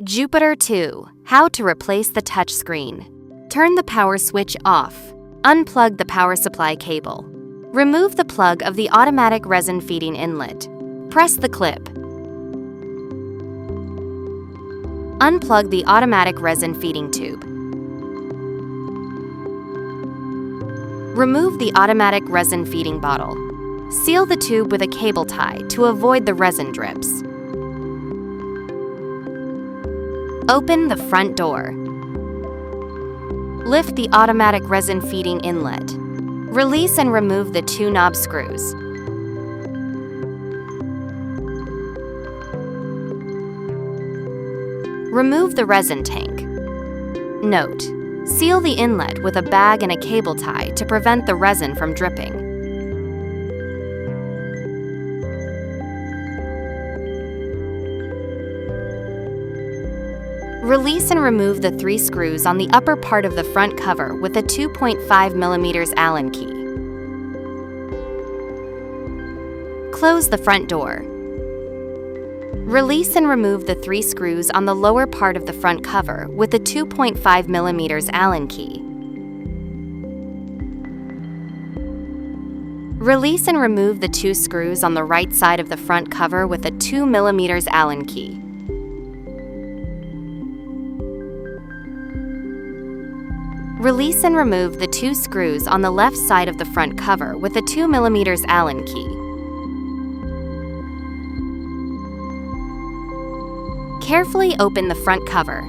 Jupiter 2. How to replace the touchscreen. Turn the power switch off. Unplug the power supply cable. Remove the plug of the automatic resin feeding inlet. Press the clip. Unplug the automatic resin feeding tube. Remove the automatic resin feeding bottle. Seal the tube with a cable tie to avoid the resin drips. Open the front door. Lift the automatic resin feeding inlet. Release and remove the 2 knob screws. Remove the resin tank. Note: seal the inlet with a bag and a cable tie to prevent the resin from dripping. Release and remove the 3 screws on the upper part of the front cover with a 2.5 mm Allen key. Close the front door. Release and remove the 3 screws on the lower part of the front cover with a 2.5 mm Allen key. Release and remove the 2 screws on the right side of the front cover with a 2 mm Allen key. Release and remove the 2 screws on the left side of the front cover with a 2 mm Allen key. Carefully open the front cover.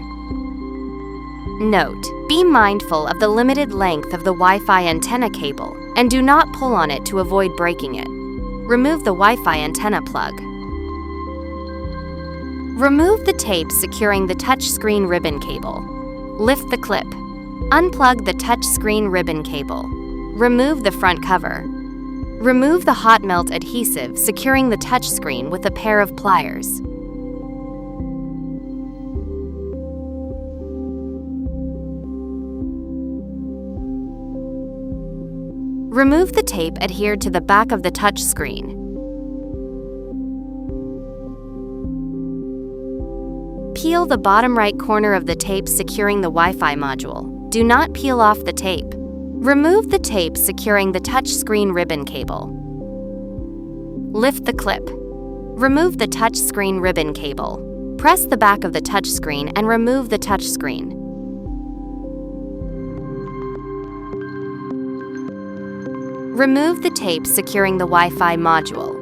Note: be mindful of the limited length of the Wi-Fi antenna cable and do not pull on it to avoid breaking it. Remove the Wi-Fi antenna plug. Remove the tape securing the touchscreen ribbon cable. Lift the clip. Unplug the touchscreen ribbon cable. Remove the front cover. Remove the hot melt adhesive securing the touchscreen with a pair of pliers. Remove the tape adhered to the back of the touchscreen. Peel the bottom right corner of the tape securing the Wi-Fi module. Do not peel off the tape. Remove the tape securing the touchscreen ribbon cable. Lift the clip. Remove the touchscreen ribbon cable. Press the back of the touchscreen and remove the touchscreen. Remove the tape securing the Wi-Fi module.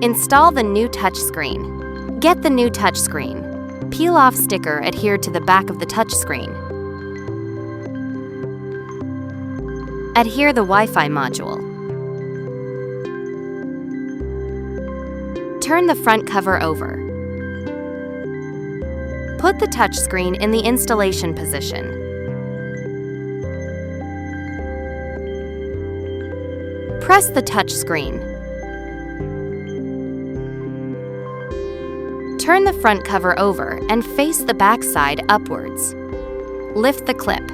Install the new touchscreen. Get the new touchscreen. Peel off sticker adhered to the back of the touchscreen. Adhere the Wi-Fi module. Turn the front cover over. Put the touchscreen in the installation position. Press the touchscreen. Turn the front cover over and face the back side upwards. Lift the clip.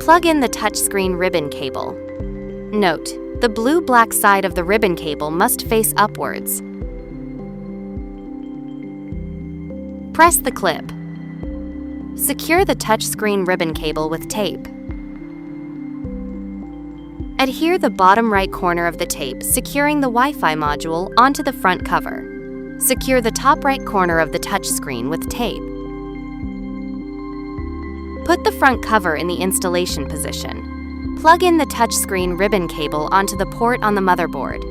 Plug in the touchscreen ribbon cable. Note: the blue-black side of the ribbon cable must face upwards. Press the clip. Secure the touchscreen ribbon cable with tape. Adhere the bottom right corner of the tape securing the Wi-Fi module onto the front cover. Secure the top right corner of the touchscreen with tape. Put the front cover in the installation position. Plug in the touchscreen ribbon cable onto the port on the motherboard.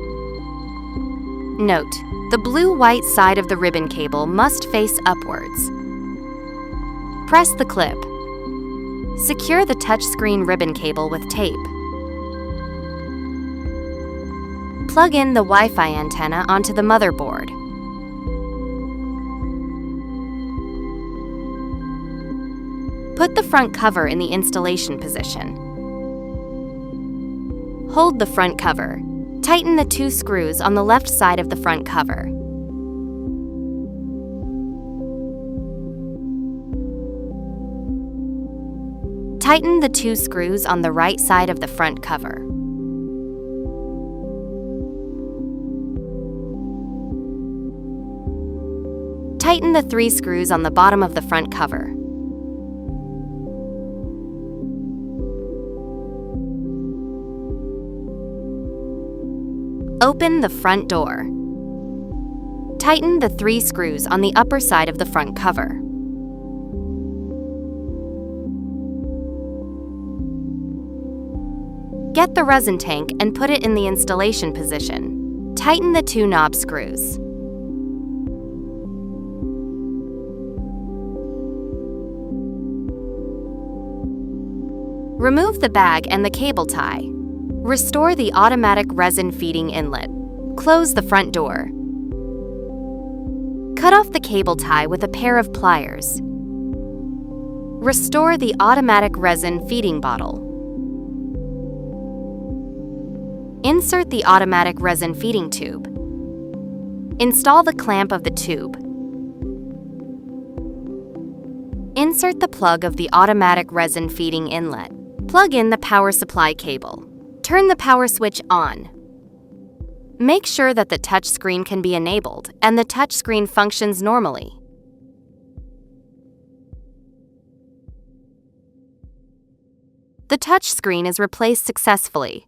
Note: the blue-white side of the ribbon cable must face upwards. Press the clip. Secure the touchscreen ribbon cable with tape. Plug in the Wi-Fi antenna onto the motherboard. Put the front cover in the installation position. Hold the front cover. Tighten the 2 screws on the left side of the front cover. Tighten the 2 screws on the right side of the front cover. Tighten the 3 screws on the bottom of the front cover. Open the front door. Tighten the 3 screws on the upper side of the front cover. Get the resin tank and put it in the installation position. Tighten the 2 knob screws. Remove the bag and the cable tie. Restore the automatic resin feeding inlet. Close the front door. Cut off the cable tie with a pair of pliers. Restore the automatic resin feeding bottle. Insert the automatic resin feeding tube. Install the clamp of the tube. Insert the plug of the automatic resin feeding inlet. Plug in the power supply cable. Turn the power switch on. Make sure that the touch screen can be enabled and the touch screen functions normally. The touch screen is replaced successfully.